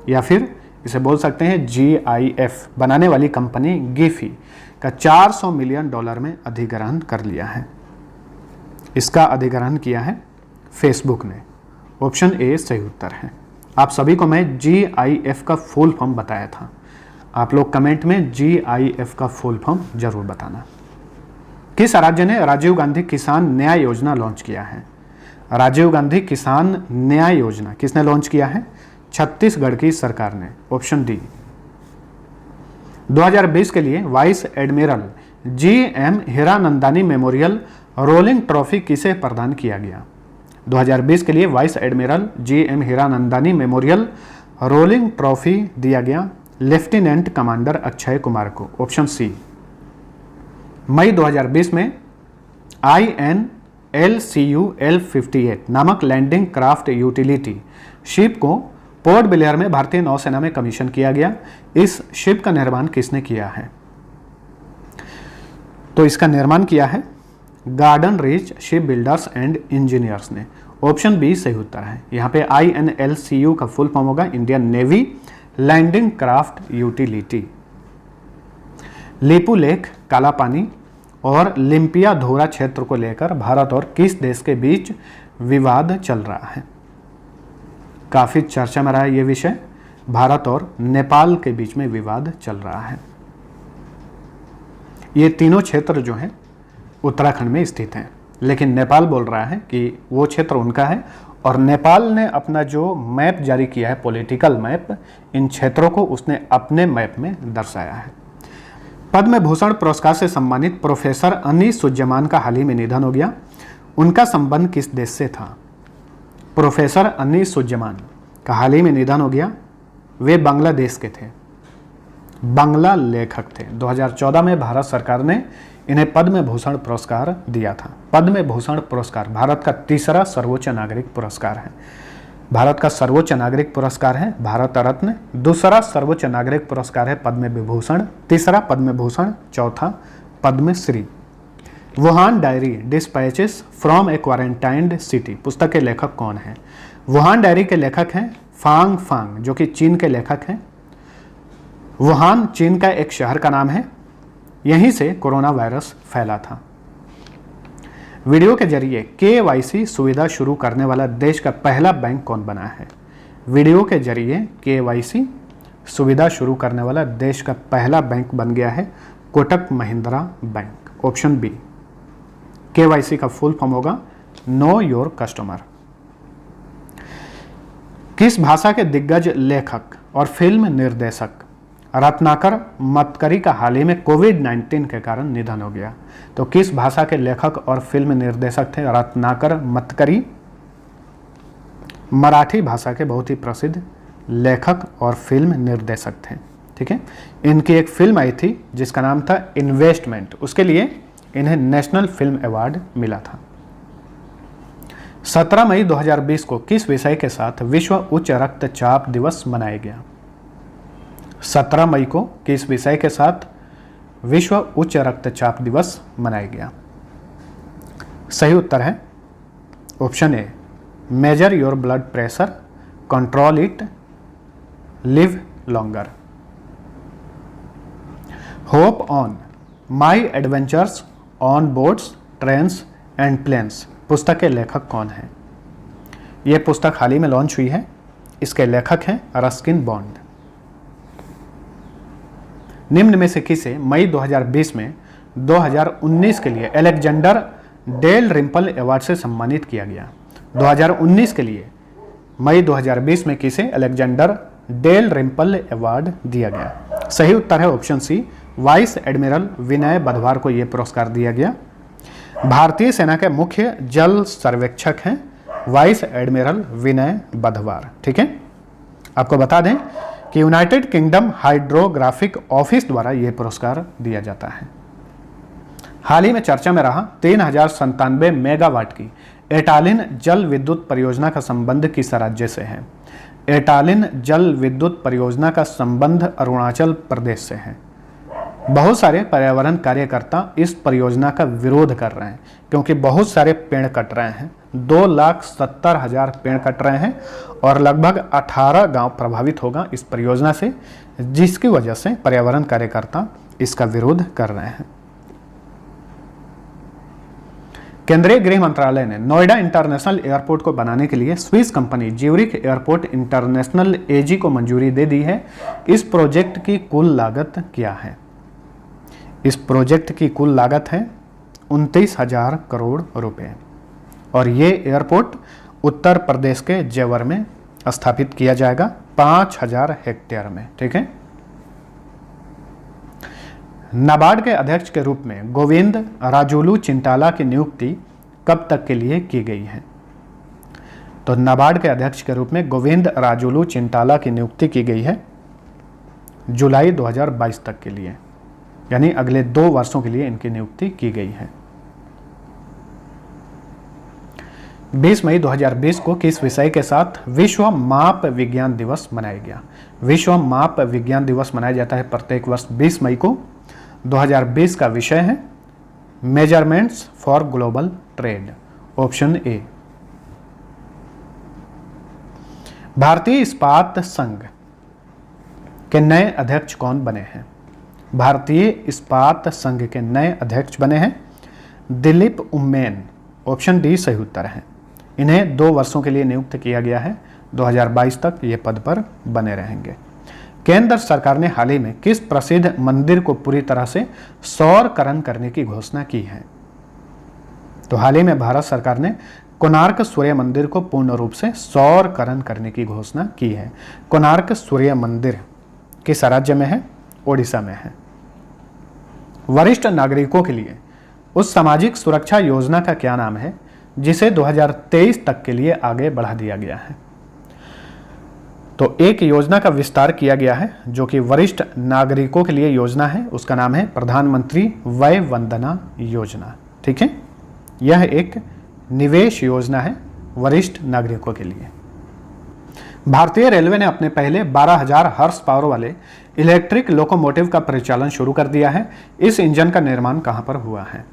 या फिर इसे बोल सकते हैं GIF बनाने वाली कंपनी गिफी का $400 मिलियन में अधिग्रहण कर लिया है? इसका अधिग्रहण किया है फेसबुक ने। ऑप्शन ए सही उत्तर है। आप सभी को मैं GIF का फुल फॉर्म बताया था। आप लोग कमेंट में GIF का फुल फॉर्म जरूर बताना। किस राज्य ने राजीव गांधी किसान न्याय योजना लॉन्च किया है? राजीव गांधी किसान न्याय योजना किसने लॉन्च किया है? छत्तीसगढ़ की सरकार ने। Option D. 2020 के लिए vice admiral GM Hiranandani memorial rolling trophy किसे प्रदान किया गया? 2020 के लिए vice admiral GM Hiranandani memorial rolling trophy दिया गया लेफ्टिनेंट कमांडर अक्षय कुमार को। Option C. मई 2020 में INLCU L58 नामक लैंडिंग क्राफ्ट यूटिलिटी शिप को पोर्ट ब्लेयर में भारतीय नौसेना में कमीशन किया गया। इस शिप का निर्माण किसने किया है? तो इसका निर्माण किया है Garden Reach Ship Builders and Engineers ने। ऑप्शन बी सही उत्तर है। यहाँ पे INLCU का फुल फॉर्म होगा Indian Navy Landing Craft Utility. Lipulekh, Kalapani और लिम्पिया धोरा क्षेत्र को लेकर भारत और किस देश के बीच विवाद चल रहा है? काफी चर्चा में रहा है यह विषय। भारत और नेपाल के बीच में विवाद चल रहा है। ये तीनों क्षेत्र जो हैं उत्तराखंड में स्थित हैं, लेकिन नेपाल बोल रहा है कि वो क्षेत्र उनका है और नेपाल ने अपना जो मैप जारी किया है, पॉलिटिकल मैप, इन क्षेत्रों को उसने अपने मैप में दर्शाया है। पद्म भूषण पुरस्कार से सम्मानित प्रोफेसर अनीसुज्जमान का हाल ही में निधन हो गया। उनका संबंध किस देश से था? प्रोफेसर अनीसुज्जमान का हाल ही में निधन हो गया। वे बांग्लादेश के थे, बांग्ला लेखक थे। 2014 में भारत सरकार ने इन्हें पद्म भूषण पुरस्कार दिया था। पद्म भूषण पुरस्कार भारत का तीसरा सर्वोच्च नागरिक पुरस्कार है। भारत का सर्वोच्च नागरिक पुरस्कार है भारत रत्न, दूसरा सर्वोच्च नागरिक पुरस्कार है पद्म विभूषण, तीसरा पद्म भूषण, चौथा Padma Shri. Wuhan diary dispatches from a quarantined city पुस्तक के लेखक कौन है? वुहान डायरी के लेखक हैं फांग फांग, जो कि चीन के लेखक हैं। वुहान चीन का एक शहर का नाम है, यहीं से कोरोना वायरस फैला था। वीडियो के जरिए KYC सुविधा शुरू करने वाला देश का पहला बैंक कौन बना है? वीडियो के जरिए KYC सुविधा शुरू करने वाला देश का पहला बैंक बन गया है Kotak Mahindra Bank. Option B. KYC का फुल फॉर्म होगा नो योर कस्टमर। किस भाषा के दिग्गज लेखक और फिल्म निर्देशक रत्नाकर मतकरी का हाल ही में कोविड-19 के कारण निधन हो गया? तो किस भाषा के लेखक और फिल्म निर्देशक थे रत्नाकर मतकरी? मराठी भाषा के बहुत ही प्रसिद्ध लेखक और फिल्म निर्देशक थे। ठीक है, इनकी एक फिल्म आई थी जिसका नाम था इन्वेस्टमेंट, उसके लिए इन्हें नेशनल फिल्म अवार्ड मिला था। 17 मई 2020 को किस विषय के साथ विश्व उच्च रक्तचाप दिवस मनाया गया? 17 मई को किस विषय के साथ विश्व उच्च रक्तचाप दिवस मनाया गया? सही उत्तर है option A, measure your blood pressure, control it, live longer. Hop on my adventures on boats, trains and planes पुस्तक के लेखक कौन है? यह पुस्तक हाल ही में लॉन्च हुई है। इसके लेखक हैं रस्किन बॉन्ड। निम्न में से किसे मई 2020 में 2019 के लिए अलेक्जेंडर डेल रिम्पल अवार्ड से सम्मानित किया गया? 2019 के लिए मई 2020 में किसे अलेक्जेंडर डेल रिम्पल अवार्ड दिया गया? सही उत्तर है ऑप्शन सी, वाइस एडमिरल विनय बधवार को यह पुरस्कार दिया गया। भारतीय सेना के मुख्य जल सर्वेक्षक हैं वाइस एडमिरल विनय बधवार। ठीक है, आपको बता दें कि यूनाइटेड किंगडम हाइड्रोग्राफिक ऑफिस द्वारा यह पुरस्कार दिया जाता है। हाल ही में चर्चा में रहा 3097 मेगावाट की एटालिन जल विद्युत परियोजना का संबंध किस राज्य से है? एटालिन जल विद्युत परियोजना का संबंध अरुणाचल प्रदेश से है। बहुत सारे पर्यावरण कार्यकर्ता इस परियोजना का विरोध कर रहे हैं क्योंकि बहुत सारे पेड़ कट रहे हैं। 2,70,000 पेड़ कट रहे हैं और लगभग 18 गांव प्रभावित होगा इस परियोजना से, जिसकी वजह से पर्यावरण कार्यकर्ता इसका विरोध कर रहे हैं। केंद्रीय गृह मंत्रालय ने नोएडा इंटरनेशनल एयरपोर्ट को बनाने के लिए Swiss company Zurich airport international AG को मंजूरी दे दी है। इस प्रोजेक्ट की कुल लागत क्या है? इस प्रोजेक्ट की कुल लागत है 29,000 करोड़ रुपए और ये एयरपोर्ट उत्तर प्रदेश के जेवर में स्थापित किया जाएगा 5,000 हेक्टेयर में। ठीक है। नाबार्ड के अध्यक्ष के रूप में गोविंद राजुलू चिंटाला की नियुक्ति कब तक के लिए की गई है? तो नाबार्ड के अध्यक्ष के रूप में गोविंद राजुलू चिंटाला की नियुक्ति की गई है जुलाई 2022 तक के लिए, यानी अगले 2 वर्षों के लिए इनकी नियुक्ति की गई है। 20 मई 2020 को किस विषय के साथ विश्व माप विज्ञान दिवस मनाया गया? विश्व माप विज्ञान दिवस मनाया जाता है प्रत्येक वर्ष 20 मई को। 2020 का विषय है measurements for global trade, option A. भारतीय इस्पात संघ के नए अध्यक्ष कौन बने हैं? भारतीय इस्पात संघ के नए अध्यक्ष बने हैं दिलीप उम्मेन, ऑप्शन डी सही उत्तर है। इन्हें 2 वर्षों के लिए नियुक्त किया गया है, 2022 तक ये पद पर बने रहेंगे। केंद्र सरकार ने हाल ही में किस प्रसिद्ध मंदिर को पूरी तरह से सौरकरण करने की घोषणा की है? तो हाल ही में भारत सरकार ने कोणार्क सूर्य मंदिर को पूर्ण रूप से सौरकरण करने की घोषणा की है। कोणार्क सूर्य मंदिर किस राज्य में है? ओडिशा में है। वरिष्ठ नागरिकों के लिए उस सामाजिक सुरक्षा योजना का क्या नाम है जिसे 2023 तक के लिए आगे बढ़ा दिया गया है? तो एक योजना का विस्तार किया गया है जो कि वरिष्ठ नागरिकों के लिए योजना है, उसका नाम है प्रधानमंत्री वय वंदना योजना। ठीक है। यह एक निवेश योजना है वरिष्ठ नागरिकों के लिए। भारतीय रेलवे ने अपने पहले 12,000 हॉर्स पावर वाले इलेक्ट्रिक लोकोमोटिव का परिचालन शुरू कर दिया है। इस इंजन का निर्माण कहां पर हुआ है?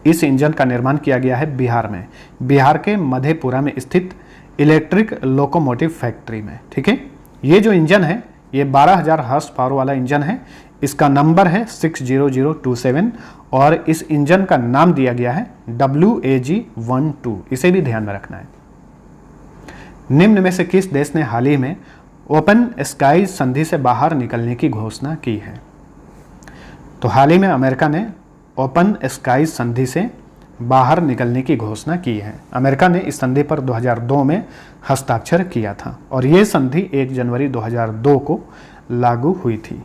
इस इंजन का निर्माण किया गया है बिहार में, बिहार के मधेपुरा में स्थित इलेक्ट्रिक लोकोमोटिव फैक्ट्री में। ठीक है। ये जो इंजन है ये 12,000 हॉर्स पावर वाला इंजन है। इसका नंबर है 60027 और इस इंजन का नाम दिया गया है WAG-12। इसे भी ध्यान में रखना है। निम्न में से किस देश ने हाल ही में ओपन स्काई संधि से बाहर निकलने की घोषणा की है? तो हाल ही में अमेरिका ने ओपन स्काई संधि से बाहर निकलने की घोषणा की है। अमेरिका ने इस संधि पर 2002 में हस्ताक्षर किया था और यह संधि 1 जनवरी 2002 को लागू हुई थी।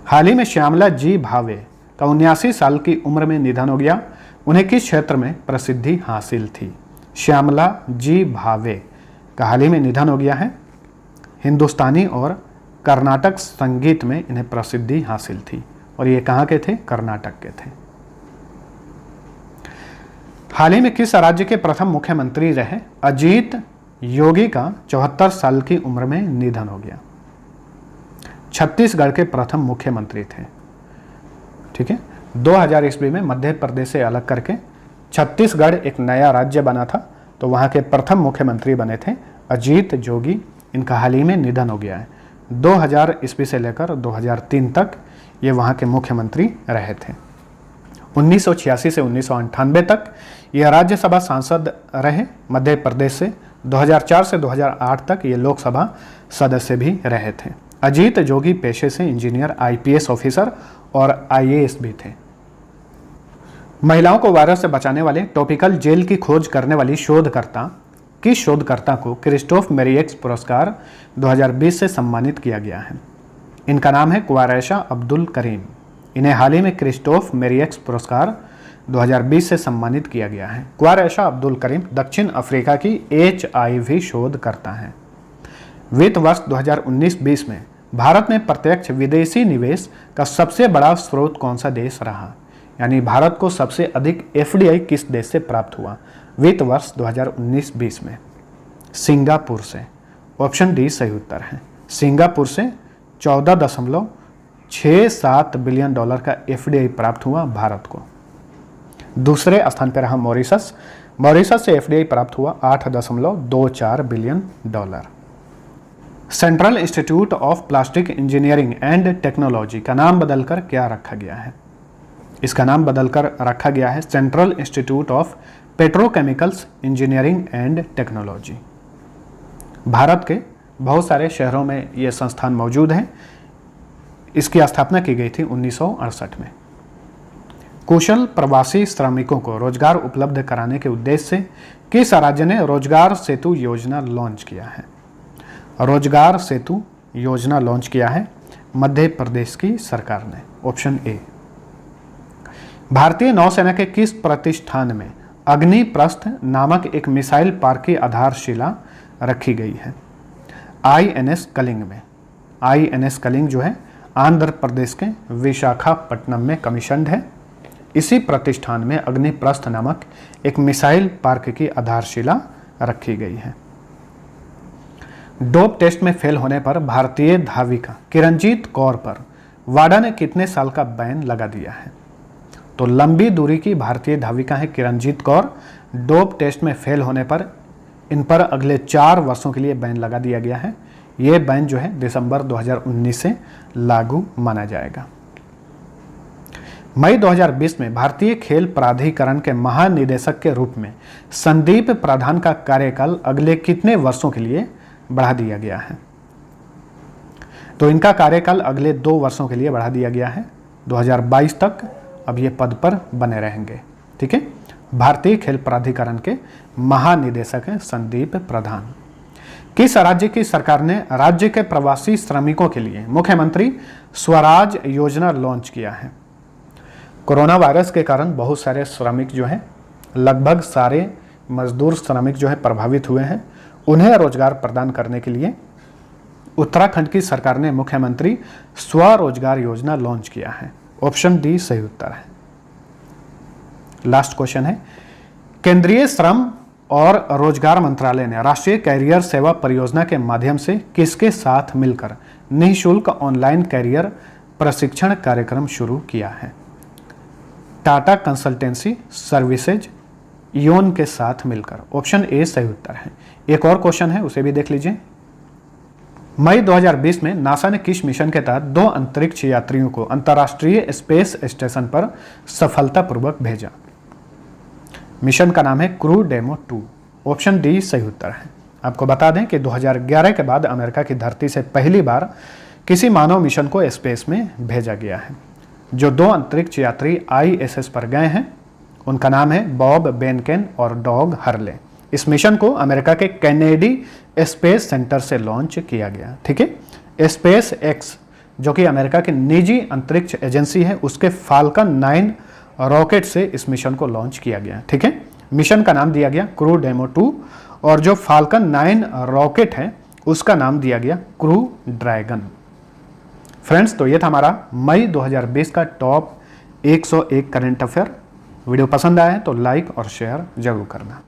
हाल ही में श्यामला जी भावे का 79 साल की उम्र में निधन हो गया। उन्हें किस क्षेत्र में प्रसिद्धि हासिल थी? श्यामला जी भावे का हाल ही में निधन हो गया है। हिंदुस्तानी और कर्नाटक संगीत में इन्हें प्रसिद्धि हासिल थी और ये कहाँ के थे? कर्नाटक के थे। हाल ही में किस राज्य के प्रथम मुख्यमंत्री रहे अजीत योगी का 74 साल की उम्र में निधन हो गया? छत्तीसगढ़ के प्रथम मुख्यमंत्री थे। ठीक है। 2000 ईस्वी में मध्य प्रदेश से अलग करके छत्तीसगढ़ एक नया राज्य बना था, तो वहां के प्रथम मुख्यमंत्री बने थे अजीत जोगी। इनका हाल ही में निधन हो गया है। 2000 ईस्वी से लेकर 2003 तक ये वहां के मुख्यमंत्री रहे थे। 1986 से 1998 तक ये राज्यसभा सांसद रहे मध्य प्रदेश से। 2004 से 2008 तक ये लोकसभा सदस्य भी रहे थे। अजीत जोगी पेशे से इंजीनियर, IPS ऑफिसर और IAS भी थे। महिलाओं को वायरस से बचाने वाले टॉपिकल जेल की खोज करने वाली किस शोधकर्ता को क्रिस्टोफ मेरियक्स पुरस्कार 2020 से सम्मानित किया गया है? इनका नाम है क्वारेशा अब्दुल करीम। इन्हें हाल ही में क्रिस्टोफ मेरियक्स पुरस्कार 2020 से सम्मानित किया गया है। क्वारेशा अब्दुल करीम दक्षिण अफ्रीका की HIV शोधकर्ता हैं। वित्त वर्ष 2019-20 में भारत में प्रत्यक्ष विदेशी निवेश का सबसे बड़ा स्रोत कौन सा देश रहा? यानी भारत को सबसे अधिक FDI किस देश से प्राप्त हुआ वित्त वर्ष 2019-20 में? सिंगापुर से, ऑप्शन डी सही उत्तर है। सिंगापुर से 14.67 बिलियन डॉलर का FDI प्राप्त हुआ भारत को। दूसरे स्थान पर रहा मॉरिशस। मॉरिशस से FDI प्राप्त हुआ 8.24 billion dollar. Central institute of plastic engineering and technology का नाम बदलकर क्या रखा गया है? इसका नाम बदलकर रखा गया है central institute of petrochemicals engineering and technology. Bharat के बहुत सारे शहरों में ये संस्थान मौजूद हैं। इसकी स्थापना की गई थी 1968 में। कुशल प्रवासी श्रमिकों को रोजगार उपलब्ध कराने के उद्देश्य से किस राज्य ने रोजगार सेतु योजना लॉन्च किया है? रोजगार सेतु योजना लॉन्च किया है मध्य प्रदेश की सरकार ने। Option A. भारतीय नौसेना के किस प्रतिष्ठान में अग्निप्रस्थ नामक एक मिसाइल पार्क की आधारशिला रखी गई है? INS कलिंग में। INS कलिंग जो है आंध्र प्रदेश के विशाखापट्टनम में कमीशन्ड है। इसी प्रतिष्ठान में अग्निप्रस्थ नामक एक मिसाइल पार्क की आधारशिला रखी गई है। डोप टेस्ट में फेल होने पर भारतीय धाविका किरणजीत कौर पर वाडा ने कितने साल का बैन लगा दिया है? तो लंबी दूरी की भारतीय धाविका है किरणजीत कौर। डोप टेस्ट में फेल होने पर इन पर अगले 4 वर्षों के लिए बैन लगा दिया गया है। ये बैन जो है दिसंबर 2019 से लागू माना जाएगा। मई 2020 में भारतीय खेल प्राधिकरण के महानिदेशक के रूप में संदीप प्रधान का कार्यकाल अगले कितने वर्षों के लिए बढ़ा दिया गया है? तो इनका कार्यकाल अगले 2 वर्षों के लिए बढ़ा दिया गया है। 2022 तक अब ये पद पर बने रहेंगे। ठीक है, भारतीय खेल प्राधिकरण के महानिदेशक हैं संदीप प्रधान। किस राज्य की सरकार ने राज्य के प्रवासी श्रमिकों के लिए मुख्यमंत्री स्वराज योजना लॉन्च किया है? कोरोना वायरस के कारण बहुत सारे श्रमिक जो हैं, लगभग सारे मजदूर श्रमिक जो है प्रभावित हुए हैं। उन्हें रोजगार प्रदान करने के लिए उत्तराखंड की सरकार ने मुख्यमंत्री स्वरोजगार योजना लॉन्च किया है। ऑप्शन डी सही उत्तर है। लास्ट क्वेश्चन है, केंद्रीय श्रम और रोजगार मंत्रालय ने राष्ट्रीय कैरियर सेवा परियोजना के माध्यम से किसके साथ मिलकर निःशुल्क ऑनलाइन कैरियर प्रशिक्षण कार्यक्रम शुरू किया है? टाटा कंसल्टेंसी सर्विसेज योन के साथ मिलकर। ऑप्शन ए सही उत्तर है। एक और क्वेश्चन है, उसे भी देख लीजिए। मई 2020 में नासा ने किस मिशन के तहत 2 अंतरिक्ष यात्रियों को अंतर्राष्ट्रीय स्पेस स्टेशन पर सफलतापूर्वक भेजा? मिशन का नाम है क्रू डेमो 2। ऑप्शन डी सही उत्तर है। आपको बता दें कि 2011 के बाद अमेरिका की धरती से पहली बार किसी मानव मिशन को स्पेस में भेजा गया है। जो 2 अंतरिक्ष यात्री ISS पर गए हैं उनका नाम है बॉब बेनकेन और डॉग हर्ले। इस मिशन को अमेरिका के कैनेडी स्पेस सेंटर से लॉन्च किया गया। ठीक है, स्पेस एक्स जो कि अमेरिका की निजी अंतरिक्ष एजेंसी है, उसके फाल्कन 9 रॉकेट से इस मिशन को लॉन्च किया गया। ठीक है, मिशन का नाम दिया गया क्रू डेमो 2 और जो फाल्कन 9 रॉकेट है उसका नाम दिया गया क्रू ड्रैगन। फ्रेंड्स, तो ये था हमारा मई 2020 का टॉप 101 करंट अफेयर। वीडियो पसंद आया है तो लाइक और शेयर जरूर करना।